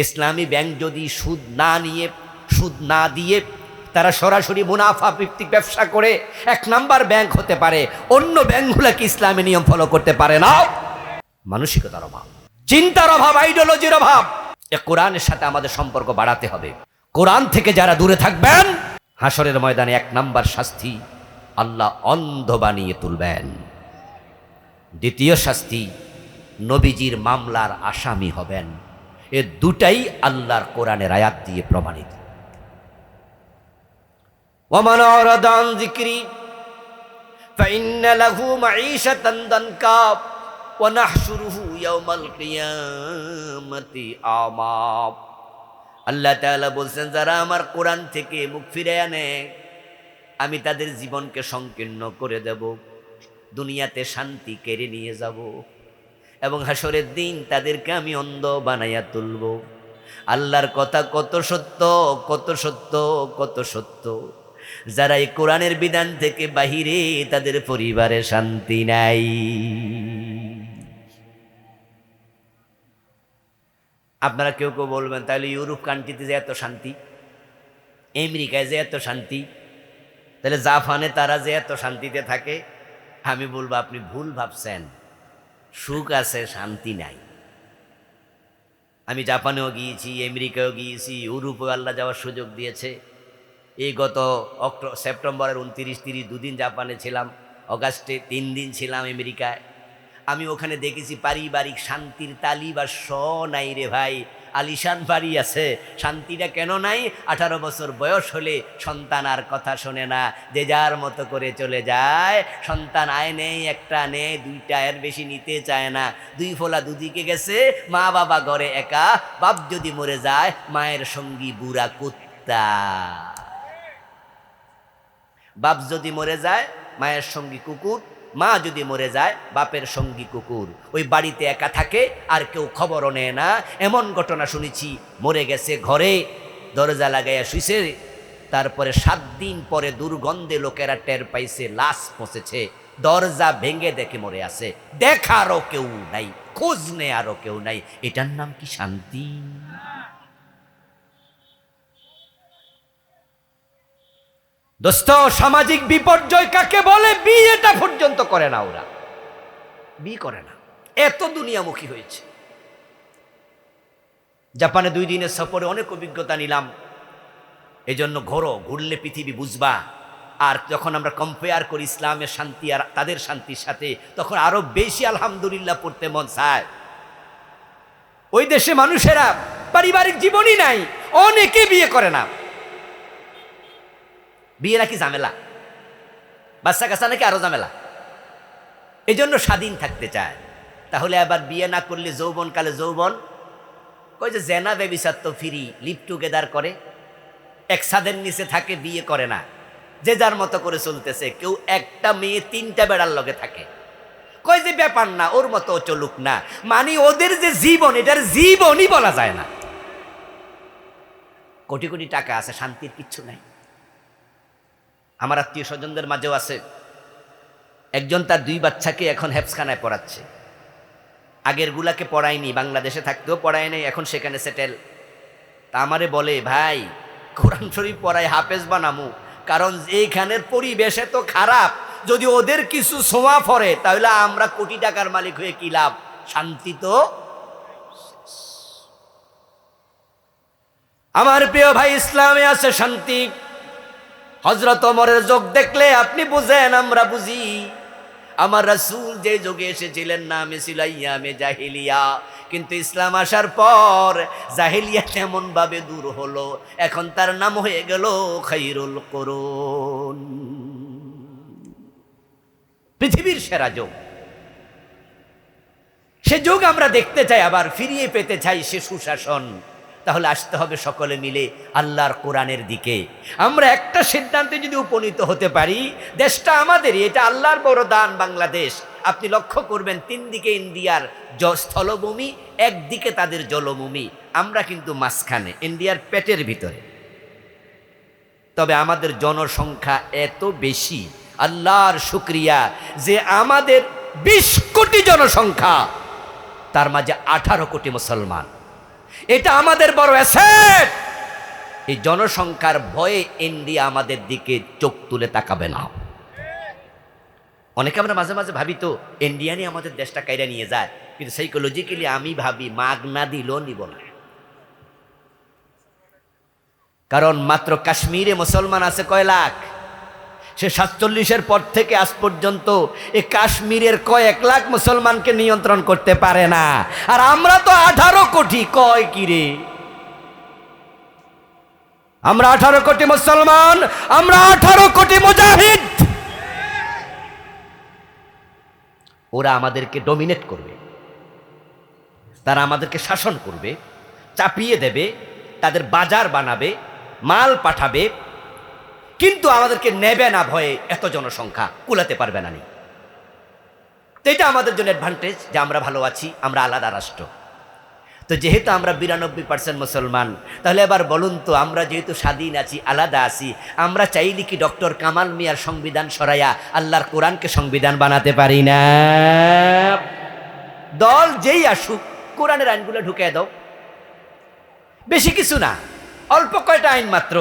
ইসলামী bank যদি সুদ না দিয়ে তারা সরাসরি মুনাফা ভিত্তিক ব্যবসা করে 1 নাম্বার ব্যাংক হতে পারে, অন্য ব্যাংকগুলো কি ইসলামী নিয়ম ফলো করতে পারে না? মানসিকতার অভাব, চিন্তার অভাব, আইডিওলজির অভাব। কোরআনের সাথে আমাদের সম্পর্ক বাড়াতে হবে। কোরআন থেকে যারা দূরে থাকবেন, হাসরের ময়দানে 1 নাম্বার শাস্তি আল্লাহ অন্ধ বানিয়ে তুলবেন। দ্বিতীয় শাস্তি, নবীজির মামলার আসামি হবেন। এ দুটাই আল্লাহর কোরআনের আয়াত দিয়ে প্রমাণিত। ওয়ামান আরাদা আন যিকরি ফাইন্না লাহু মাঈশাতান দানকা ওয়া নাহশুরুহু ইয়াওমাল কিয়ামাতি আমা। আল্লাহ তাআলা বলছেন, যারা আমার কোরআন থেকে মুখ ফিরিয়ে নেয়, আমি তাদের জীবনকে সংকীর্ণ করে দেব, দুনিয়াতে শান্তি কেড়ে নিয়ে যাব, এবং হাসরের দিন তাদেরকে আমি অন্ধ বানাইয়া তুলব। আল্লাহর কথা কত সত্য, কত সত্য, কত সত্য। যারা এই কোরআনের বিধান থেকে বাহিরে, তাদের পরিবারে শান্তি নাই। আপনারা কেউ কেউ বলবেন, তাহলে ইউরোপ কান্ট্রিতে যে এত শান্তি, আমেরিকায় যে এত শান্তি, তাহলে জাপানে তারা যে এত শান্তিতে থাকে। আমি বলবো, আপনি ভুল ভাবছেন। সুখ আছে, শান্তি নাই। আমি জাপানেও গিয়েছি, আমেরিকাও গিয়েছি, ইউরোপেও আল্লাহ যাওয়ার সুযোগ দিয়েছে। এই গত সেপ্টেম্বরের 29-30 দুদিন জাপানে ছিলাম, অগাস্টে 3 দিন ছিলাম আমেরিকায়। আমি ওখানে দেখেছি পারিবারিক শান্তির তালিবাস নাই রে ভাই। আলিশান বাড়ি আছে, শান্তিটা কেন নাই? 18 বছর বয়স হলে সন্তান আর কথা শোনে না, যে যার মতো করে চলে যায়। সন্তান আয় নেই, একটা নেই, 2টা, এর বেশি নিতে চায় না। 2 ফোলা দুদিকে গেছে, মা বাবা ঘরে একা। বাপ যদি মরে যায়, মায়ের সঙ্গী বুড়া কুত্তা। বাপ যদি মরে যায়, মায়ের সঙ্গী কুকুর। মা যদি মরে যায়, বাপের সঙ্গী কুকুর। ওই বাড়িতে একা থাকে, আর কেউ খবরও নেয় না। এমন ঘটনা শুনেছি, মরে গেছে ঘরে, দরজা লাগাইয়া শুইছে, তারপরে 7 দিন পরে দুর্গন্ধে লোকেরা টের পাইছে লাশ পচেছে। দরজা ভেঙে দেখে মরে আছে, দেখারও কেউ নাই, খোঁজ নেয়ারও কেউ নাই। এটার নাম কি শান্তি? দোস্ত, সামাজিক বিপর্যয় কাকে বলে? বিয়েটা পর্যন্ত করে না, ওরা বিয়ে করে না, এত দুনিয়ামুখী হয়েছে। জাপানে 2 দিনের সফরে অনেক অভিজ্ঞতা নিলাম। এই জন্য ঘুরলে পৃথিবী বুঝবা। আর যখন আমরা কম্পেয়ার করি ইসলামের শান্তি আর তাদের শান্তির সাথে, তখন আরো বেশি আলহামদুলিল্লাহ পড়তে মন চায়। ওই দেশে মানুষেরা পারিবারিক জীবনই নাই, অনেকে বিয়ে করে না। বিয়ে নাকি ঝামেলা, বাচ্চা কাচ্চা নাকি আরো ঝামেলা। এই জন্য স্বাধীন থাকতে চায়। তাহলে আবার বিয়ে না করলে যৌবনকালে যৌবন কই যে জেনা বেবিচার তো ফ্রি, লিভ টুগেদার করে, এক ছাদের নিচে থাকে, বিয়ে করে না, যে যার মতো করে চলতেছে। কেউ একটা মেয়ে 3টা বেড়ার লগে থাকে, কই যে ব্যাপার না, ওর মতো চলুক না। মানে ওদের যে জীবন, এটার জীবনই বলা যায় না। কোটি কোটি টাকা আছে, শান্তির কিচ্ছু নাই। আমার আত্মীয় স্বজনদের মাঝেও আছে, একজন তার 2 বাচ্চাকে এখন হেফজখানায় পড়াচ্ছে। আগের গুলাকে পড়ায়নি, বাংলাদেশে থাকতেও পড়ায় নাই, এখন সেখানে সেটেল। তা আমারে বলে, ভাই কোরআন শরীফ পড়াই হাফেজ বানামু, কারণ এইখানের পরিবেশ এত খারাপ, যদি ওদের কিছু ছোঁয়া পড়ে তাহলে আমরা কোটি টাকার মালিক হয়ে কি লাভ? শান্তি তো। আমার প্রিয় ভাই, ইসলামে আছে শান্তি। হযরত ওমরের যোগ দেখলে আপনি বুঝেন, আমরা বুঝি। আমার রাসূল যে যুগে এসেছিলেন, নামে ছিল আইয়ামে জাহিলিয়া, কিন্তু ইসলাম আসার পর জাহিলিয়া এমন ভাবে দূর হলো, এখন তার নাম হয়ে গেল খায়রুল কুরুন, পৃথিবীর সেরা যুগ। সে যুগ আমরা দেখতে চাই, আবার ফিরিয়ে পেতে চাই সে সুশাসন। তাহলে আসতে হবে সকলে মিলে আল্লাহর কোরআনের দিকে। আমরা একটা সিদ্ধান্তে যদি উপনীত হতে পারি, দেশটা আমাদেরই, এটা আল্লাহর বড় দান বাংলাদেশ। আপনি লক্ষ্য করবেন, 3 দিকে ইন্ডিয়ার স্থলভূমি, একদিকে তাদের জলভূমি, আমরা কিন্তু মাঝখানে, ইন্ডিয়ার পেটের ভিতরে। তবে আমাদের জনসংখ্যা এত বেশি, আল্লাহর শুকরিয়া যে আমাদের 20 কোটি জনসংখ্যা, তার মাঝে 18 কোটি মুসলমান। এটা আমাদের বড় অ্যাসেট। এই জনসংখ্যার ভয়ে ইন্ডিয়া আমাদের দিকে চোখ তুলে তাকাবে না। অনেকে আমরা মাঝে মাঝে ভাবি তো ইন্ডিয়ানই আমাদের দেশটা কাইরা নিয়ে যায়, কিন্তু সাইকোলজিক্যালি আমি ভাবি মাগ না দিলেও নিব না। কারণ মাত্র কাশ্মীরে মুসলমান আছে কয় লাখ? সে 47-এর পর থেকে আজ পর্যন্ত এই কাশ্মীরের কয়েক লাখ মুসলমানকে নিয়ন্ত্রণ করতে পারে না, আর আমরা তো 18 কোটি। কয় কি রে? আমরা 18 কোটি মুসলমান, আমরা 18 কোটি মুজাহিদ। ওরা আমাদেরকে ডমিনেট করবে, তারা আমাদেরকে শাসন করবে, চাপিয়ে দেবে, তাদের বাজার বানাবে, মাল পাঠাবে, কিন্তু আমাদেরকে নেবে না ভয়ে। এত জনসংখ্যা কুলাতে পারবে না। তো এটা আমাদের জন্য অ্যাডভান্টেজ যে আমরা ভালো আছি, আমরা আলাদা রাষ্ট্র। তো যেহেতু আমরা 92% মুসলমান, তাহলে এবার বলুন তো, আমরা যেহেতু স্বাধীন আছি, আলাদা আছি, আমরা চাইলে কি ডক্টর কামাল মিয়ার সংবিধান সরাইয়া আল্লাহর কোরআনকে সংবিধান বানাতে পারি না? দল যেই আসুক কোরআনের আইনগুলো ঢুকিয়ে দাও। বেশি কিছু না, অল্প কয়টা আইন মাত্র।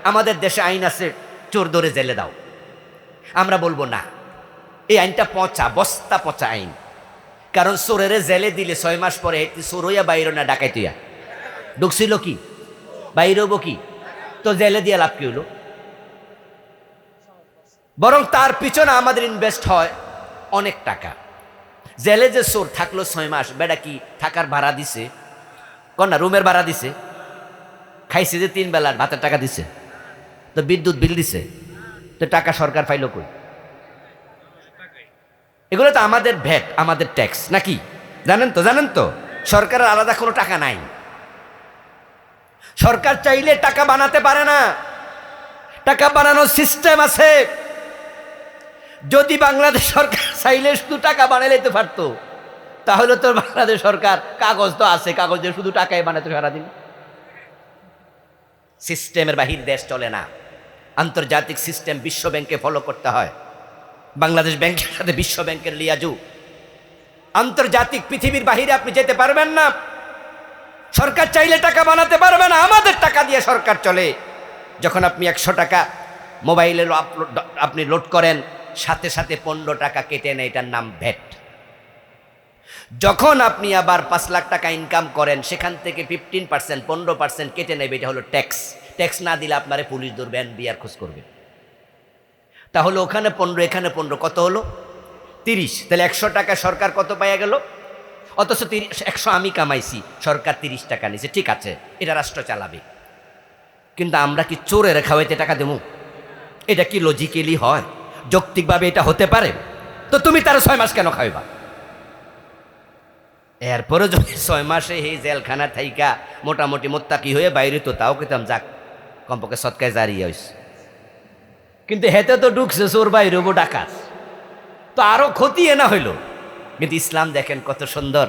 আমাদের দেশে আইন আছে, চোর ধরে জেলে দাও। আমরা বলবো না, এই আইনটা পচা, বস্তা পচা আইন। কারণ চোরেরে জেলে দিলে 6 মাস পরে চোর হইয়া বাইর না, ডাকাইতিয়া ঢুকছিল কি বাইর হবো কি? তো জেলে দিয়ে লাভ কি হলো? বরং তার পিছনে আমাদের ইনভেস্ট হয় অনেক টাকা। জেলে যে চোর থাকলো 6 মাস, বেটা কি থাকার ভাড়া দিছে? কন্যা রুমের ভাড়া দিছে, খাইছে যে 3 বেলার ভাতের টাকা দিছে, তো বিদ্যুৎ বিল দিছে, তো টাকা সরকার পাইল কই? এগুলো তো আমাদের ভ্যাট, আমাদের ট্যাক্স নাকি? জানেন তো? জানেন তো সরকারের আলাদা কোনো টাকা নাই। সরকার চাইলে টাকা বানাতে পারে না, টাকা বানানোর সিস্টেম আছে। যদি বাংলাদেশ সরকার চাইলে শুধু টাকা বানাইলে তো পারতো, তাহলে তো বাংলাদেশ সরকার কাগজ তো আছে, কাগজে শুধু টাকাই বানাতে সারাদিন। সিস্টেমের বাহির দেশ চলে না। আন্তর্জাতিক সিস্টেম বিশ্ব ব্যাংকে ফলো করতে হয়। বাংলাদেশ ব্যাংকের সাথে বিশ্ব ব্যাংকের লিয়াজু। আন্তর্জাতিক পৃথিবীর বাহিরে আপনি যেতে পারবেন না। সরকার চাইলে টাকা বানাতে পারবে না, আমাদের টাকা দিয়ে সরকার চলে। যখন আপনি 100 টাকা মোবাইলে আপনি লোড করেন, সাথে সাথে 15 টাকা কেটে নেয়, এটার নাম ভ্যাট। যখন আপনি আবার 5 লাখ টাকা ইনকাম করেন, সেখান থেকে 15%, 15% কেটে নেবে, এটা হলো ট্যাক্স। ট্যাক্স না দিলে আপনারে পুলিশ ধরবেন, বিয়ার খোঁজ করবে। তাহলে ওখানে 15, এখানে 15, কত হলো? 30। তাহলে 100 টাকা সরকার কত পাইয়া গেল? অথচ 100 আমি কামাইছি, সরকার 30 টাকা নিছে। ঠিক আছে, এটা রাষ্ট্র চালাবে। কিন্তু আমরা কি চোরের খাওয়াইতে টাকা দেবো? এটা কি লজিক্যালি হয়? যৌক্তিকভাবে এটা হতে পারে? তো তুমি তার 6 মাস কেন খাওয়াইবা? এরপরে যদি 6 মাসে এই জেলখানা থাইকা মোটামুটি মোত্তাকি হয়ে বাইরে, তো তাও কেতাম যাক, কমপক্ষে সৎকায় জারিয়ে হয়েছে। কিন্তু হেতে তো ঢুকছে চোর, বাইরে হবো ডাকাত, তো আরো ক্ষতি না হইল। কিন্তু ইসলাম দেখেন কত সুন্দর।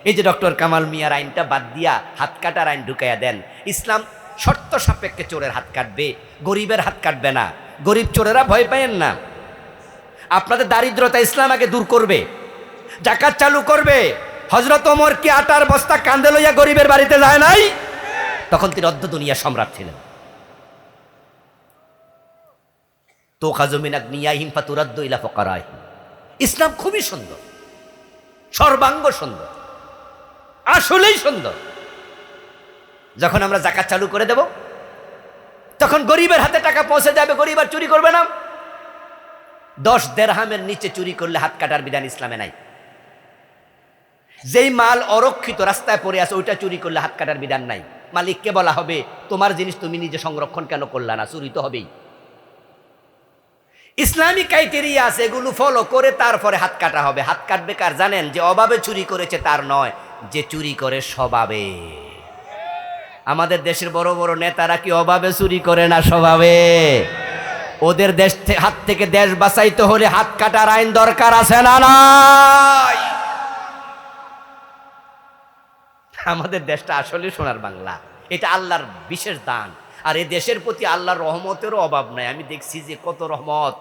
এই যে ডক্টর কামাল মিয়ার আইনটা বাদ দিয়া হাত কাটার আইন ঢুকাইয়া দেন। ইসলাম শর্ত সাপেক্ষে চোরের হাত কাটবে, গরিবের হাত কাটবে না। গরিব চোরেরা ভয় পায়েন না। আপনাদের দারিদ্রতা ইসলাম আগে দূর করবে, জাকাত চালু করবে। হযরত ওমর কি আটার বস্তা কাঁধে লইয়া গরিবের বাড়িতে যায় নাই? তখন তিনি অর্ধ দুনিয়া সম্রাট ছিলেন। তো খাজমিনাক নিয়াহিম ফাতুরাদ্দু ইলা ফুকারাইহিম। ইসলাম খুবই সুন্দর, সর্বাঙ্গ সুন্দর, আসলেই সুন্দর। যখন আমরা জাকাত চালু করে দেব, তখন গরিবের হাতে টাকা পৌঁছে যাবে, গরিব আর চুরি করবে না। 10 দিরহামের নিচে চুরি করলে হাত কাটার বিধান ইসলামে নাই। যেই মাল অরক্ষিত রাস্তায় পড়ে আছে, ওইটা চুরি করলে হাত কাটার বিধান নাই। মালিককে বলা হবে, তোমার জিনিস তুমি নিজে সংরক্ষণ কেন করলা না? চুরি তো হবেই। ইসলামী ক্রাইটেরিয়া আছে, এগুলো ফলো করে তারপরে হাত কাটা হবে। হাত কাটবে কার জানেন? যে অভাবে চুরি করেছে তার নয়, যে চুরি করে স্বভাবে। আমাদের দেশের বড় বড় নেতারা কি অভাবে চুরি করে না স্বভাবে? ওদের দেশ হাত থেকে দেশ বাঁচাইতে হলে হাত কাটার আইন দরকার আছে না নাই? আমাদের দেশটা আসলে সোনার বাংলা, এটা আল্লাহর বিশেষ দান। আর এই দেশের প্রতি আল্লাহর রহমতেরও অভাব নাই। আমি দেখছি যে কত রহমত,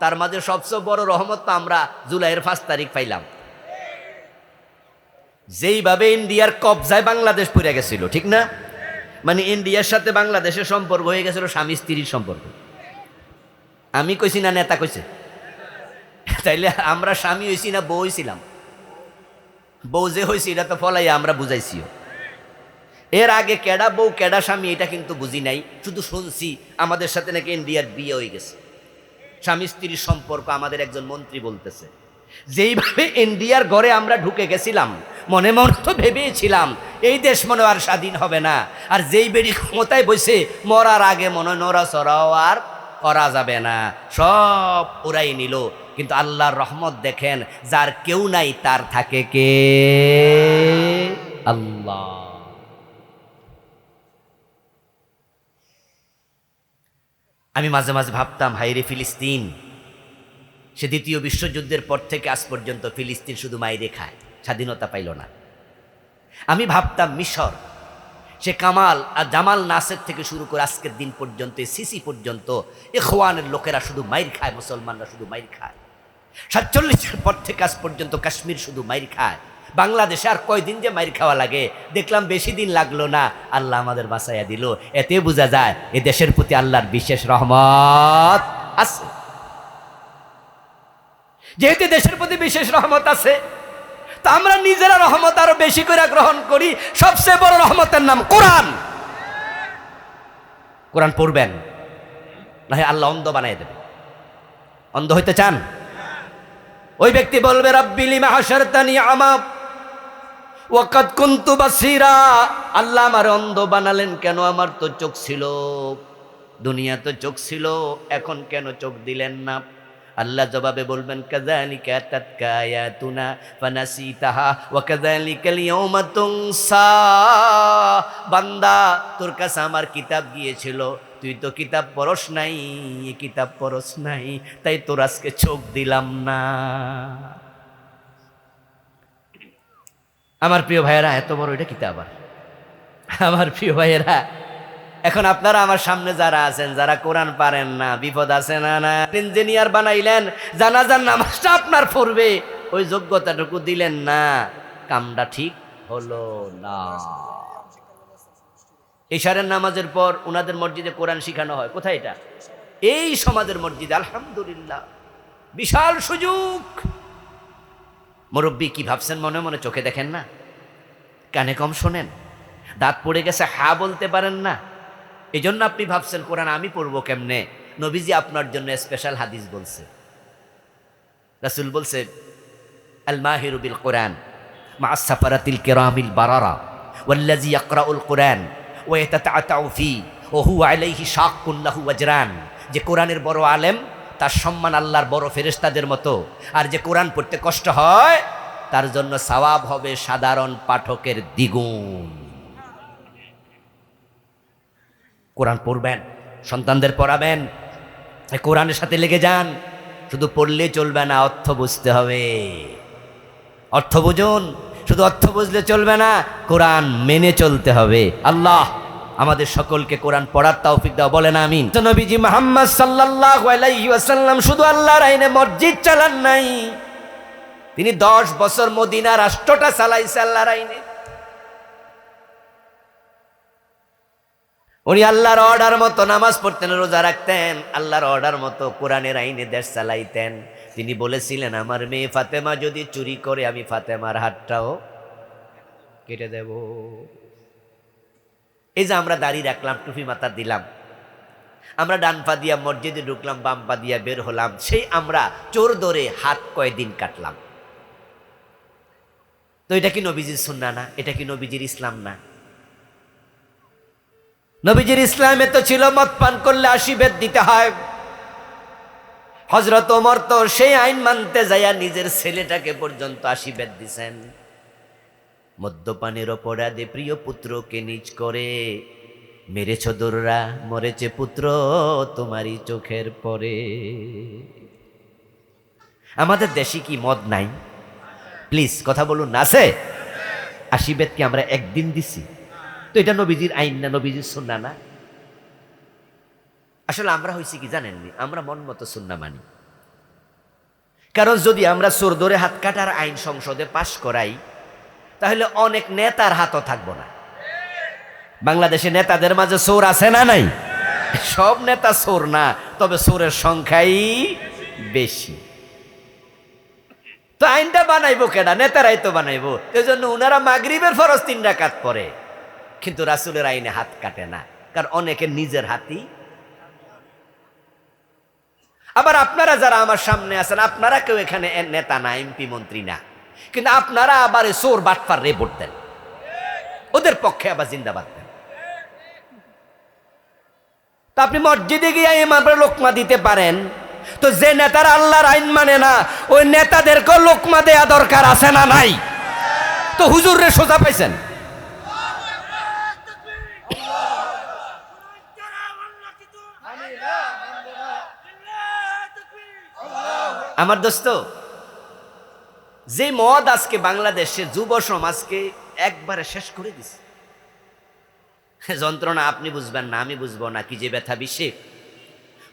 তার মাঝে সবচেয়ে বড় রহমত তো আমরা জুলাইয়ের 5 তারিখ পাইলাম। যেইভাবে ইন্ডিয়ার কবজায় বাংলাদেশ পড়ে গেছিল, ঠিক না? মানে ইন্ডিয়ার সাথে বাংলাদেশের সম্পর্ক হয়ে গেছিল স্বামী স্ত্রীর সম্পর্ক। আমি কইছি না নেতা কইছে? তাইলে আমরা স্বামী হইছি না বউ হইছিলাম? বউ যে হয়েছি এটা তো ফলাইয়া আমরা বুঝাইছিও। এর আগে কেডা বউ কেডা স্বামী এটা কিন্তু বুঝি নাই, শুধু শুনছি আমাদের সাথে নাকি ইন্ডিয়ার বিয়ে হয়ে গেছে। স্বামী স্ত্রীর সম্পর্ক আমাদের একজন মন্ত্রী বলতেছে। যেইভাবে ইন্ডিয়ার ঘরে আমরা ঢুকে গেছিলাম, মনে মনে তো ভেবেছিলাম এই দেশ মনে আর স্বাধীন হবে না, আর যেই বেড়ি ক্ষমতায় বসে মরার আগে মনে নড়াচড়াও আর করা যাবে না, সব ওরাই নিল। কিন্তু আল্লাহর রহমত দেখেন, যার কেউ নাই তার থাকে কে? আল্লাহ। আমি মাঝে মাঝে ভাবতাম, হাইরে ফিলিস্তিন, সে দ্বিতীয় বিশ্বযুদ্ধের পর থেকে আজ পর্যন্ত ফিলিস্তিন শুধু মাইরে খায়, স্বাধীনতা পাইল না। আমি ভাবতাম মিশর, সে কামাল আর জামাল নাসের থেকে শুরু করে আজকের দিন পর্যন্ত, সিসি পর্যন্ত, ইখওয়ানের লোকেরা শুধু মাইর খায়, মুসলমানরা শুধু মাইর খায়। 47-এর পর থেকে আজ পর্যন্ত কাশ্মীর শুধু মাইর খায়। বাংলাদেশে আর কয়দিন যে মাইর খাওয়া লাগে, দেখলাম বেশি দিন লাগলো না, আল্লাহ আমাদের বাঁচাইয়া দিল। এতে বোঝা যায় এ দেশের প্রতি আল্লাহর বিশেষ রহমত আছে। যেহেতু দেশের প্রতি বিশেষ রহমত আছে, তা আমরা নিজেরা রহমত আরো বেশি করে গ্রহণ করি। সবচেয়ে বড় রহমতের নাম কোরআন। কোরআন পড়বেন, না হয় আল্লাহ অন্ধ বানাই দেবে। অন্ধ হইতে চান? ওই ব্যক্তি বলবে, রাব্বি লিমা হাশারতানি আমা ওয়া কাদ কুনতু বাসীরা। আল্লাহ আমার অন্ধ বানালেন কেন? আমার তো চোখ ছিল, দুনিয়া তো চোখ ছিল, এখন কেন চোখ দিলেন না? আল্লাহ জবাবে বলবেন, কাযালিকা আতাতকা আয়াতুনা ফানাসিতাহা ওয়া কাযালিকাল ইয়াউমা তুনসা। বান্দা, তোর কাছে আমার কিতাব গিয়েছিল, তুই তো কিতাব পড়স নাই, কিতাব পড়স নাই, তাই তোর আজকে চোখ দিলাম না। আমার প্রিয় ভাইয়েরা, এত বড় এটা কিতাব। আমার প্রিয় ভাইয়েরা, এখন আপনারা আমার সামনে যারা আছেন, যারা কোরআন পারেন না, বিপদ আছে না? না, ইঞ্জিনিয়ার বানাইলেন, জানাজার নামাজটা আপনার পড়বে, ওই যোগ্যতাটুকু দিলেন না, কামটা ঠিক হলো না। ইশারের নামাজের পর ওনাদের মসজিদে কোরআন শিখানো হয়। কোথায় এটা? এই সমাজের মসজিদে। আলহামদুলিল্লাহ, বিশাল সুযোগ। মুরব্বী কি ভাবছেন মনে মনে? চোখে দেখেন না, কানে কম শোনেন, দাঁত পড়ে গেছে, হা বলতে পারেন না, এই জন্য আপনি ভাবছেন কোরআন আমি পড়বো কেমনে। নবীজি আপনার জন্য স্পেশাল হাদিস বলছে। রাসূল বলছে, আল মাহিরু বিল কোরআন মা সাফারাতিল কিরামিল বারারা ওয়াল্লাযী ইয়াকরাউল কোরআন ওয়া ইয়াতাতাআতাউ ফি ওয়া হুয়া আলাইহি শাক্কুন লাহু আজরান। যে কোরআনের বড় আলেম, তার সম্মান আল্লাহর বড় ফেরেশতাদের মতো, আর যে কোরআন পড়তে কষ্ট হয় তার জন্য সওয়াব হবে সাধারণ পাঠকের দ্বিগুণ। কোরআন পড়বেন, সন্তানদের পড়াবেন, কোরআনের সাথে লেগে যান। শুধু পড়লে চলবে না, অর্থ বুঝতে হবে। অর্থ বুঝুন, শুধু অর্থ বুঝলে চলবে না, কোরআন মেনে চলতে হবে। আল্লাহ আমাদের সকলকে কোরআন পড়ার তৌফিক দাও, বলেন আমিন। নবীজি মুহাম্মদ সাল্লাল্লাহু আলাইহি ওয়াসাল্লাম শুধু আল্লাহর আইনে মসজিদ চালান নাই, তিনি 10 বছর মদিনা রাষ্ট্রটা চালাইছে আল্লাহর আইনে। উনি আল্লাহর অর্ডার মতো নামাজ পড়তেন, রোজা রাখতেন, আল্লাহর অর্ডার মতো কোরআনের আইনে দেশ চালাইতেন। তিনি বলেছিলেন, আমার মেয়ে ফাতেমা যদি চুরি করে, আমি ফাতেমার হাতটাও কেটে দেব। এই যে আমরা দাড়ি রাখলাম, টুপি মাথা দিলাম, আমরা ডান পা দিয়া মসজিদে ঢুকলাম, বাম পা দিয়া বের হলাম, সেই আমরা চোর ধরে হাত কয়দিন কাটলাম। তো এটা কি নবীজির সুন্নাহ না? এটা কি নবীজির ইসলাম না? নবীজির ইসলামে তো ছিল মদ পান করলে 80 বেত দিতে হয়। হযরত ওমর তো সেই আইন মানতে যাইয়া নিজের ছেলেটাকে পর্যন্ত 80 বেত দিছেন। মদ্যপানের অপরাধে প্রিয় পুত্রকে নিজ করে মেরেছ দোররা, মরেছে পুত্র তোমারই চোখের পরে। আমাদের দেশে কি মদ নাই? প্লিজ কথা বলুন, না আছে? 80 বেত কি আমরা একদিন দিছি? তো এটা নবীজির আইন না, নবীজির সুন্নাহ না? আসলে আমরা হয়েছি কি জানেননি, আমরা মন মতো সুন্নাহ মানি। কারণ যদি আমরা চোর ধরে হাত কাটার আইন সংসদে পাশ করাই, তাহলে অনেক নেতার হাতও থাকবো না। বাংলাদেশে নেতাদের মাঝে চোর আছে না নাই? সব নেতা চোর না, তবে চোরের সংখ্যাই বেশি। তো আইনটা বানাইবো কেডা? নেতারাই তো বানাইবো। এই জন্য উনারা মাগরিবের ফরজ 3 রাকাত পড়ে, কিন্তু রাসূলের আইনে হাত কাটে না, কারণ অনেকের নিজের হাতই। আবার আপনারা যারা আমার সামনে আছেন, আপনারা কেউ এখানে নেতা না, এমপি মন্ত্রী না, কিন্তু আপনারা আবার চোর বাটপার রে ভোট দেন, ওদের পক্ষে আবার জিন্দাবাদ দেন। তা আপনি মসজিদে গিয়ে ইমামরা লোকমা দিতে পারেন, তো যে নেতারা আল্লাহর আইন মানে না, ওই নেতাদেরকেও লোকমা দেয়া দরকার আছে না নাই? তো হুজুর রে সোজা পাইছেন। আমার দোস্ত, যে মদ আজকে বাংলাদেশে যুব সমাজকে একবারে শেষ করে দিছে, যন্ত্রণা আপনি বুঝবেন না, আমি বুঝবো না। কি যে ব্যথা বিষে,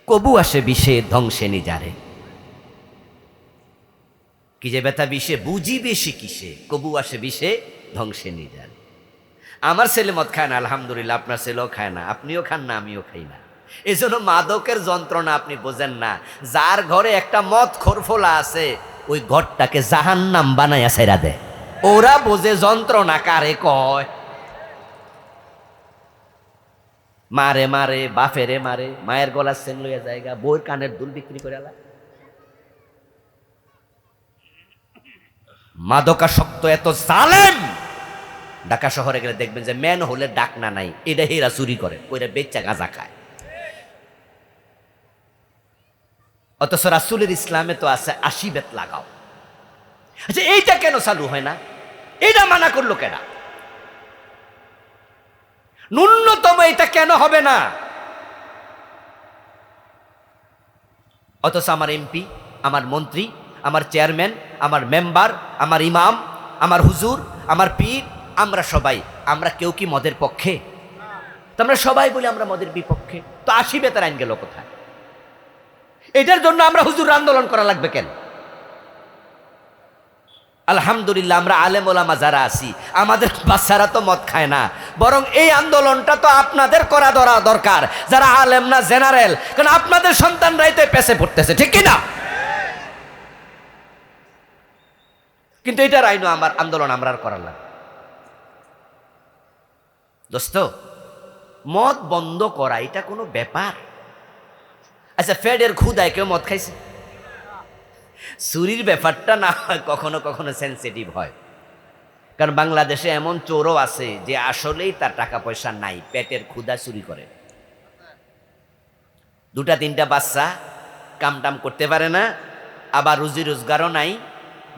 কবু আসে বিষে ধ্বংসে নিজারে। কি যে ব্যথা বিষে, বুঝি বেশি কিসে, কবু আসে বিষে ধ্বংসে নিজারে। আমার ছেলে মদ খায় না, আলহামদুলিল্লাহ, আপনার ছেলেও খায় না, আপনিও খান না, আমিও খাই না। এই জন্য মাদকের যন্ত্রণা আপনি বোঝেন না। যার ঘরে একটা মদ খোরফোলা আছে, ওই ঘরটাকে জাহান্নাম বানাইয়া ছেড়া দেয়। ওরা বোঝে যন্ত্রণা কারে কয়। মারে মারে, বাপেরে মারে, মায়ের গলার চেন লইয়া জায়গা, বউয়ের কানের দুল বিক্রি করে আলা। মাদকাসক্ত এত জালেম, ঢাকা শহরে গেলে দেখবেন যে ম্যান হলে ডাকনা নাই, এটা হেরা চুরি করে, ওইটা বেচা গাঁজা খায়। অথচ রাসূলের ইসলামে তো আছে 80 বেত লাগাও। আচ্ছা, এইটা কেন চালু হয় না? এটা মানা করলো কেনা? ন্যূনতম এটা কেন হবে না? অথচ আমার এমপি, আমার মন্ত্রী, আমার চেয়ারম্যান, আমার মেম্বার, আমার ইমাম, আমার হুজুর, আমার পীর, আমরা সবাই, আমরা কেউ কি মদের পক্ষে? তো আমরা সবাই বলি আমরা মদের বিপক্ষে। তো 80 বেতার আইন গেল কোথায়? এটার জন্য আমরা হুজুর আন্দোলন করা লাগবে কেন? আলহামদুলিল্লাহ, আমরা আলেম ওলামা যারা আছি, আমাদের বাচ্চারা তো মদ খায় না, বরং এই আন্দোলনটা তো আপনাদের করা দরকার, যারা আলেম না, জেনারেল, কারণ আপনাদের সন্তানরাই তো পেছে পড়তেছে, ঠিক কিনা? কিন্তু এটার আইনও আমার আন্দোলন আমরা আর করার লাগবে। দোস্ত, মদ বন্ধ করা এটা কোনো ব্যাপার? আচ্ছা, ফেডের ক্ষুদায় কেউ মদ খাইছে? চুরির ব্যাপারটা না হয় কখনো কখনো সেন্সিটিভ হয়, কারণ বাংলাদেশে এমন চোরও আছে যে আসলেই তার টাকা পয়সা নাই, পেটের ক্ষুধা চুরি করে। 2-3টা বাচ্চা কামটাম করতে পারে না, আবার রুজি রোজগারও নাই,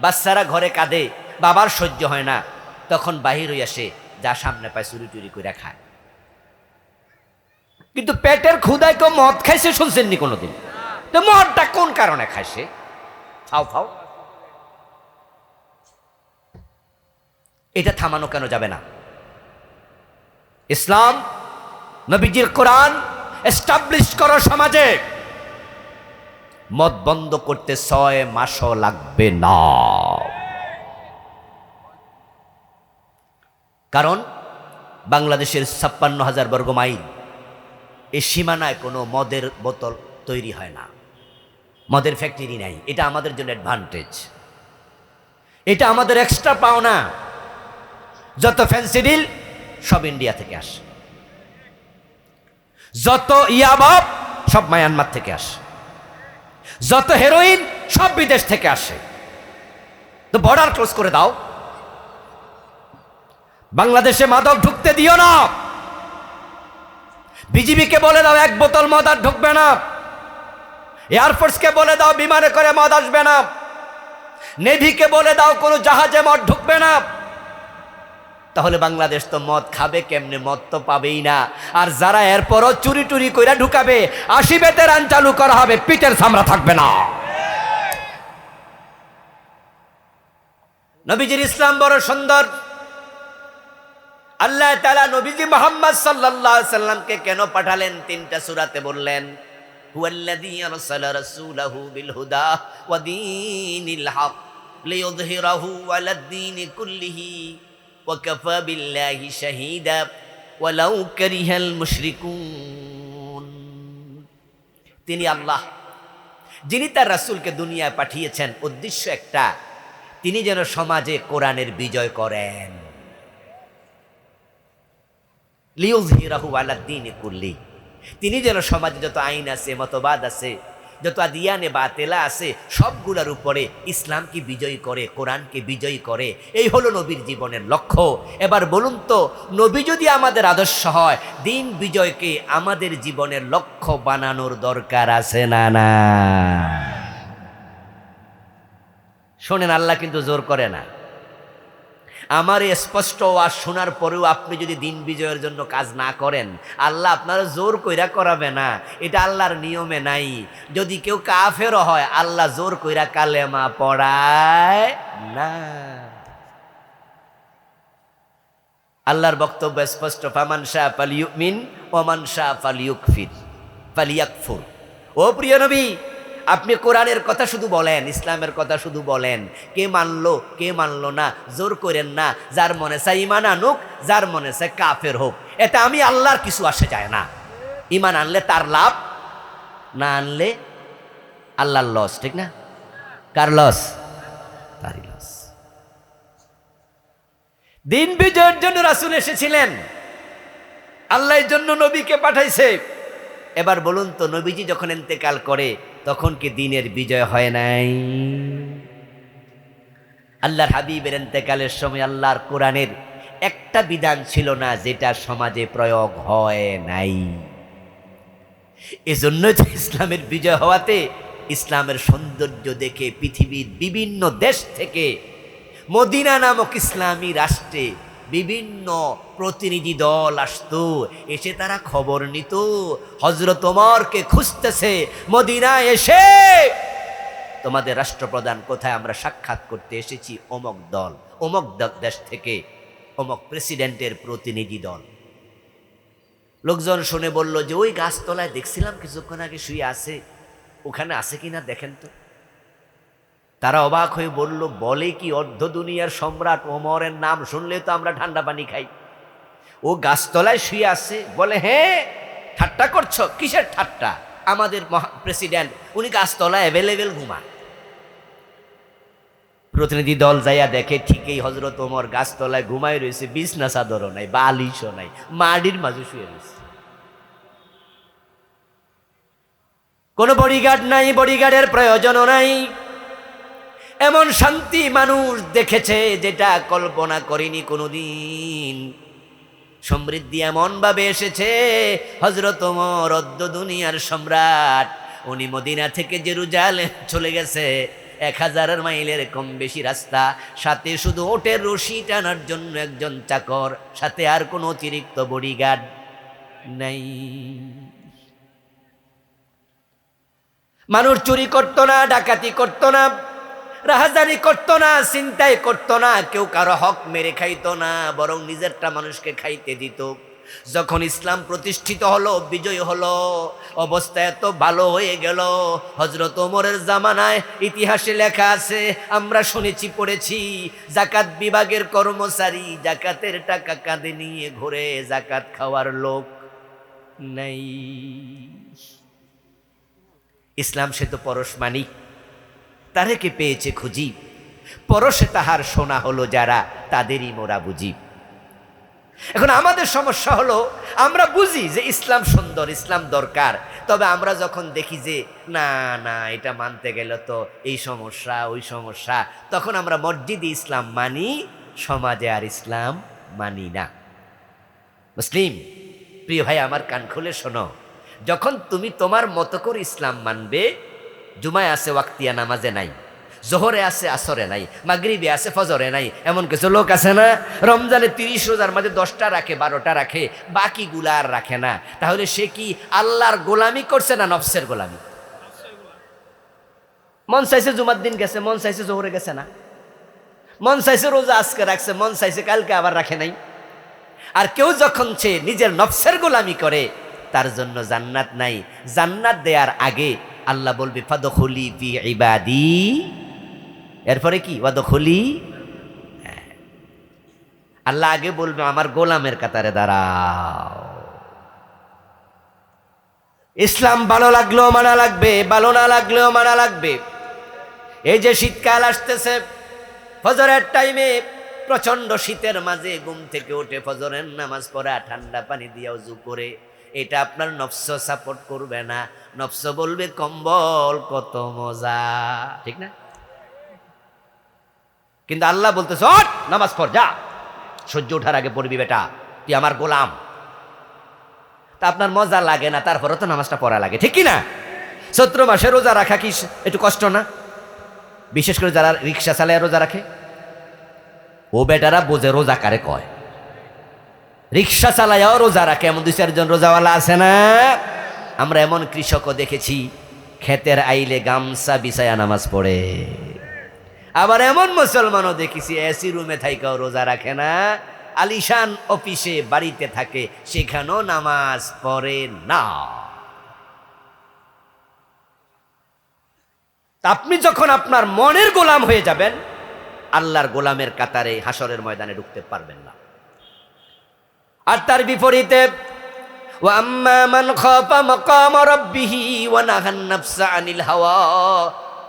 বাচ্চারা ঘরে কাঁদে, বাবার সহ্য হয় না, তখন বাহির হয়ে আসে, যা সামনে পায় চুরি টুরি করে খায়। কিন্তু পেটের ক্ষুধায় কেউ মদ খাইছে শুনছেননি কোনোদিন? তো মদটা কোন কারণে খাইছে? ফাও ফাও। এটা থামানো কেন যাবে না? ইসলাম, নবীজির কোরআন এস্টাবলিশ করো সমাজে, মদ বন্ধ করতে 6 মাসও লাগবে না। কারণ বাংলাদেশের 56,000 বর্গ মাইল, এই সীমানায় কোনো মদের বোতল তৈরি হয় না, মদের ফ্যাক্টরি নাই। এটা আমাদের জন্য অ্যাডভান্টেজ, এটা আমাদের এক্সট্রা পাওনা। যত ফ্যান্সি ডিল সব ইন্ডিয়া থেকে আসে, যত ইয়াবা সব মায়ানমার থেকে আসে, যত হেরোইন সব বিদেশ থেকে আসে। তো বর্ডার ক্লোজ করে দাও, বাংলাদেশে মাদক ঢুকতে দিও না। বিজিবিকে বলে দাও 1 বোতল মদ আর ঢুকবে না। এয়ারফোর্সকে বলে দাও বিমানে করে মদ আসবে না। নেভিকে বলে দাও কোনো জাহাজে মদ ঢুকবে না। তাহলে বাংলাদেশ তো মদ খাবে কেমনে? মদ তো পাবেই না। আর যারা এরপরও চুরি টুরি কইরা ঢুকাবে, 80 বেতের আইন চালু করা হবে, পিঠের চামড়া থাকবে না। নবীজির ইসলাম বড় সুন্দর। আল্লাহ তাআলা নবীজি মুহাম্মদ সাল্লাল্লাহু আলাইহি সাল্লামকে কেন পাঠালেন 3টা সূরাতে বললেন, হুয়াল্লাযী আরসালা রাসূলাহু বিল হুদা ওয়া দীনিল হক লিইয়ুযহিরাহু আলাদ দীনি কুল্লিহি ওয়াকাফা বিল্লাহি শাহীদা ওয়ালাউ কারিহাল মুশরিকুন। তিনি আল্লাহ, যিনি তার রাসূলকে দুনিয়ায় পাঠিয়েছেন উদ্দেশ্য একটা, তিনি যেন সমাজে কোরআনের বিজয় করেন। লিইয়ুযহিরাহু আলাদ দীনি কুল্লি, তিনি যেন সমাজে যত আইন আছে, মতবাদ আছে, যত আদিয়ানে বাতেলা আছে, সবগুলোর উপরে ইসলামকে বিজয়ী করে, কোরআনকে বিজয়ী করে। এই হলো নবীর জীবনের লক্ষ্য। এবার বলুন তো, নবী যদি আমাদের আদর্শ হয়, দিন বিজয়কে আমাদের জীবনের লক্ষ্য বানানোর দরকার আছে না? না, শোনেন, আল্লাহ কিন্তু জোর করে না। আমার এই স্পষ্ট ওয়াজ শোনার পরেও আপনি যদি দিন বিজয়ের জন্য কাজ না করেন, আল্লাহ আপনারা জোর কইরা করাবে না, এটা আল্লাহর নিয়মে নাই। যদি কেউ কাফেরও হয়, আল্লাহ জোর কইরা কালেমা পড়ায় না। আল্লাহর বক্তব্য স্পষ্ট, ফামান শাআ ফালিয়ুমিন ওয়া মান শাআ ফালিয়াকফুর। ও প্রিয় নবী, আপনি কোরআনের কথা শুধু বলেন, ইসলামের কথা শুধু বলেন, কে মানলো কে মানলো না জোর করেন না। যার মনে চায় ঈমান আনুক, যার মনে চায় কাফের হোক, এটা আমি আল্লাহর কিছু আসে যায় না। ঈমান আনলে তার লাভ, না আনলে আল্লাহর লস, ঠিক না? কার লস? তারই লস। দিন বিজয়ের জন্য রাসূল এসেছিলেন, আল্লাহর জন্য নবীকে পাঠাইছে। এবার বলুন তো, নবীজি যখন ইন্তেকাল করে তখন কি দিনের বিজয় হয় নাই? আল্লাহর হাবিবের ইন্তেকালের সময় আল্লাহর কোরআনের একটা বিধান ছিল না যেটা সমাজে প্রয়োগ হয় নাই। এজন্যই তো ইসলামের বিজয় হওয়াতে, ইসলামের সৌন্দর্য দেখে পৃথিবীর বিভিন্ন দেশ থেকে মদিনা নামক ইসলামী রাষ্ট্রে বিভিন্ন প্রতিনিধি দল আসতো, এসে তারা খবর নিত হযরত ওমরকে খুঁজতেছে মদিনায় এসে, তোমাদের রাষ্ট্রপ্রধান কোথায়, আমরা সাক্ষাৎ করতে এসেছি অমক দল, অমক দেশ থেকে, অমক প্রেসিডেন্টের প্রতিনিধি দল। লোকজন শুনে বলল যে ওই গাছতলায় দেখছিলাম কিছুক্ষণ আগে শুয়ে আছে, ওখানে আছে কিনা দেখেন তো। তারা অবাক হয়ে বলল, বলে কি, অর্ধ দুনিয়ার সম্রাট ওমরের নাম শুনলে তো আমরা ঠান্ডা পানি খাই, ও গাছতলায় শুয়ে আছে? বলে হ্যাঁ। ঠাট্টা করছো? কিসের ঠাট্টা? আমাদের প্রেসিডেন্ট, উনি গাছতলায় অ্যাভেলেবেল ঘুমায়। প্রতিনিধি দল যাইয়া দেখে ঠিকই হযরত ওমর গাছতলায় ঘুমায় রয়েছে, বিছনা চাদরও নাই, বালিশও নাই, মাটির মাঝে শুয়ে রয়েছে। কোনো বডিগার্ড নাই, বডিগার্ডের প্রয়োজনও নাই। এমন শান্তি মানুষ দেখেছে যেটা কল্পনা করেনি কোনোদিন। সমৃদ্ধি এমন ভাবে এসেছে, হযরত ওমর অর্ধ দুনিয়ার সম্রাট, উনি মদিনা থেকে জেরুজালেম চলে গেছে 1000 মাইলের কম বেশি রাস্তা, সাথে শুধু ওটের রশি টানার জন্য একজন চাকর, সাথে আর কোনো অতিরিক্ত বডিগার্ড নাই। মানুষ চুরি করতো না, ডাকাতি করতো না, রাহাজানি করতো না, চিন্তাই করতো না, কেউ কারো হক মেরে খাইতো না, বরং নিজেরটা মানুষকে খাইতে দিত। যখন ইসলাম প্রতিষ্ঠিত হলো, বিজয় হলো, অবস্থা এত ভালো হয়ে গেল, হযরত ওমরের জামানায় ইতিহাসে লেখা আছে, আমরা শুনেছি, পড়েছি, জাকাত বিভাগের কর্মচারী জাকাতের টাকা কাঁধে নিয়ে ঘুরে, জাকাত খাওয়ার লোক নাই। ইসলাম সে তো পরশ মানিক, তারে কে পেয়েছে খুঁজি, পরশে তাহার সোনা হলো যারা, তাদেরই মোরা বুঝি। এখন আমাদের সমস্যা হলো, আমরা বুঝি যে ইসলাম সুন্দর, ইসলাম দরকার, তবে আমরা যখন দেখি যে না না এটা মানতে গেলে তো এই সমস্যা ওই সমস্যা, তখন আমরা মসজিদে ইসলাম মানি, সমাজে আর ইসলাম মানি না। মুসলিম প্রিয় ভাই আমার, কান খুলে শোনো, যখন তুমি তোমার মতো করে ইসলাম মানবে, জুমায় আছে ওয়াক্তিয়া নামাজে নাই, জোহরে আছে আসরে নাই, মাগরিবে আছে ফজরে নাই, এমন কিছু লোক আছে না রমজানে 30 রোজার মাঝে 10টা রাখে, 12টা রাখে, বাকিগুলা আর রাখে না। তাহলে সে কি আল্লাহর গোলামি করছে না নফসের গোলামি? মন চাইছে জুমার দিন গেছে, মন চাইছে জোহরে গেছে না, মন চাইছে রোজা আজকে রাখছে, মন চাইছে কালকে আবার রাখে নাই। আর কেউ যখন সে নিজের নফসের গোলামি করে, তার জন্য জান্নাত নাই। জান্নাত দেওয়ার আগে আল্লাহ বলবে ফাদখুলি ফি ইবাদি, এরপরে কি ওয়াদখুলি। আল্লাহ আগে বলবে আমার গোলামের কাতারে দাঁড়াও। ইসলাম ভালো লাগলেও মানা লাগবে, ভালো না লাগলেও মানা লাগবে। এই যে শীতকাল আসতেছে, ফজরের টাইমে প্রচন্ড শীতের মাঝে ঘুম থেকে উঠে ফজরের নামাজ পড়া, ঠান্ডা পানি দিয়ে ওযু করে, এটা আপনার নফস সাপোর্ট করবে না। নফস বলবে কম্বল কত মজা, ঠিক না? কিন্তু আল্লাহ বলতেছে ওঠ নামাজ পড়, যা, সূর্য ওঠার আগে পড়বি বেটা, তুই আমার গোলাম। তা আপনার মজা লাগে না, তারপরে তো নামাজটা পড়া লাগে, ঠিক কি না? চৈত্র মাসে রোজা রাখা কি একটু কষ্ট না? বিশেষ করে যারা রিক্সা চালায় রোজা রাখে, ও বেটারা বোঝে রোজা কারে কয়। রিক্সা চালায়ও রোজা রাখে, এমন 2-4 জন রোজাওয়ালা আছে না? আমরা এমন কৃষকও দেখেছি ক্ষেতের আইলে গামছা বিছায়া নামাজ পড়ে। আবার এমন মুসলমানও দেখেছি এসি রুমে থাইকাও রোজা রাখে না, আলিশান অফিসে বাড়িতে থাকে, সেখানেও নামাজ পড়ে না। আপনি যখন আপনার মনের গোলাম হয়ে যাবেন, আল্লাহর গোলামের কাতারে হাসরের ময়দানে ঢুকতে পারবেন না। আর তার বিপরীতে ওয়া আম্মা মান খাফা মাকাম রাব্বিহি ওয়া নাহান নাফসা আনিল হাওয়া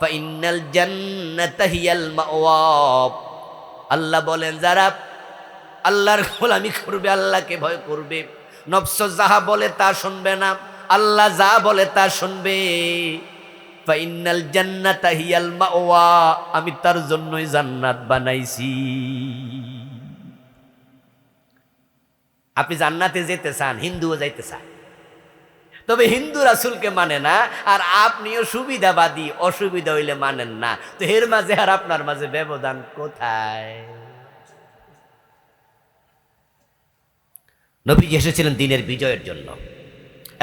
ফাইন্নাল জান্নাতা হিয়াল মাওয়া। আল্লাহ বলেন যারা আল্লাহর গোলামি করবে, আল্লাহকে ভয় করবে, নফস যাহা বলে তা শুনবে না, আল্লাহ যা বলে তা শুনবে, ফাইন্নাল জান্নাতা হিয়াল মাওয়া, আমি তার জন্যই জান্নাত বানাইছি। আপনি জান্নাতে যেতে চান, হিন্দুও যাইতে চান, তবে হিন্দু রাসূলকে মানে না, আর আপনিও সুবিধাবাদী, অসুবিধা হইলে মানেন না, তো এর মাঝে আর আপনার মাঝে ব্যবধান কোথায়? নবীজি এসেছিলেন দ্বীনের বিজয়ের জন্য,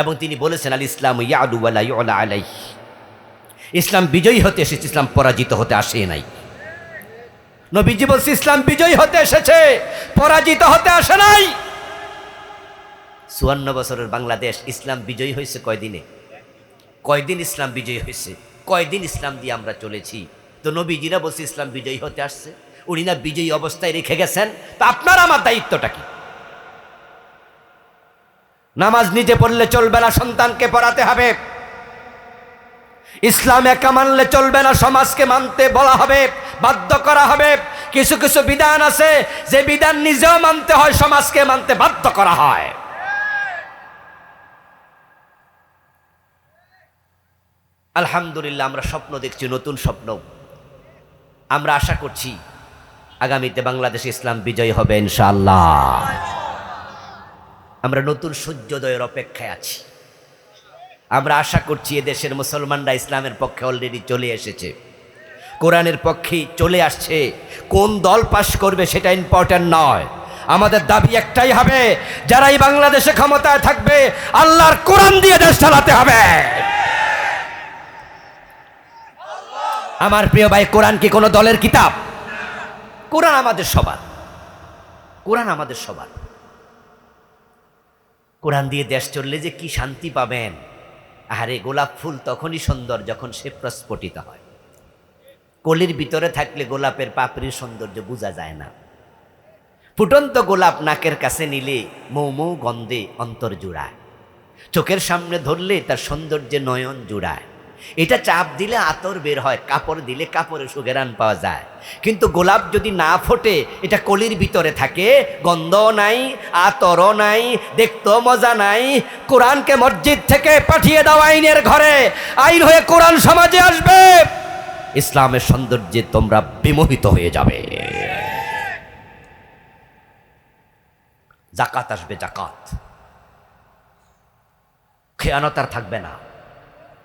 এবং তিনি বলেছেন আল ইসলাম ইয়াদু ওয়া লা ইউলা আলাইহি, ইসলাম বিজয়ী হতে এসেছে, ইসলাম পরাজিত হতে আসে নাই। নবীজি বলছে ইসলাম বিজয়ী হতে এসেছে, পরাজিত হতে আসে নাই। 54 বছরের বাংলাদেশ ইসলাম বিজয়ী হয়েছে কয়দিনে? কয়দিন ইসলাম বিজয়ী হয়েছে? কয়দিন ইসলাম দিয়ে আমরা চলেছি? তো নবীজিরা বলছে ইসলাম বিজয়ী হতে আসছে, উনি না বিজয়ী অবস্থায় রেখে গেছেন। তা আপনার আমার দায়িত্বটা কি? নামাজ নিজে পড়লে চলবে না, সন্তানকে পড়াতে হবে। ইসলাম একা মানলে চলবে না, সমাজকে মানতে বলা হবে, বাধ্য করা হবে। কিছু কিছু বিধান আছে যে বিধান নিজেও মানতে হয়, সমাজকে মানতে বাধ্য করা হয়। আলহামদুলিল্লাহ, আমরা স্বপ্ন দেখছি, নতুন স্বপ্ন। আমরা আশা করছি আগামীতে বাংলাদেশে ইসলাম বিজয় হবে ইনশাআল্লাহ। আমরা নতুন সূর্যোদয়ের অপেক্ষায় আছি। আমরা আশা করছি এদেশের মুসলমানরা ইসলামের পক্ষে অলরেডি চলে এসেছে, কোরআনের পক্ষে চলে আসছে। কোন দল পাশ করবে সেটা ইম্পর্টেন্ট নয়, আমাদের দাবি একটাই হবে, যারাই বাংলাদেশে ক্ষমতায় থাকবে আল্লাহর কোরআন দিয়ে দেশ চালাতে হবে। আমার প্রিয় ভাই, কোরআন কি কোনো দলের কিতাব? কোরআন আমাদের সবার, কোরআন আমাদের সবার। কোরআন দিয়ে দেশ চললে যে কি শান্তি পাবেন। আরে গোলাপ ফুল তখনই সুন্দর যখন সে প্রস্ফুটিত হয়। কলির ভিতরে থাকলে গোলাপের পাপড়ির সৌন্দর্য বোঝা যায় না। ফুটন্ত গোলাপ নাকের কাছে নিলে মৌ মৌ গন্ধে অন্তর জুড়ায়, চোখের সামনে ধরলে তার সৌন্দর্যে নয়ন জুড়ায়। এটা চাপ দিলে আতর বের হয়, কাপড় দিলে কাপড়ে সুঘ্রাণ পাওয়া যায়। কিন্তু গোলাপ যদি না ফোটে, এটা কলির ভিতরে থাকে, গন্ধও নাই, আতরও নাই, দেখতেও মজা নাই। কোরআনকে মসজিদ থেকে পাঠিয়ে দাও আইনের ঘরে, আইন হয়ে কোরআন সমাজে আসবে, ইসলামের সৌন্দর্যে তোমরা বিমোহিত হয়ে যাবে। জাকাত আসবে, জাকাত, খেয়ানত আর থাকবে না।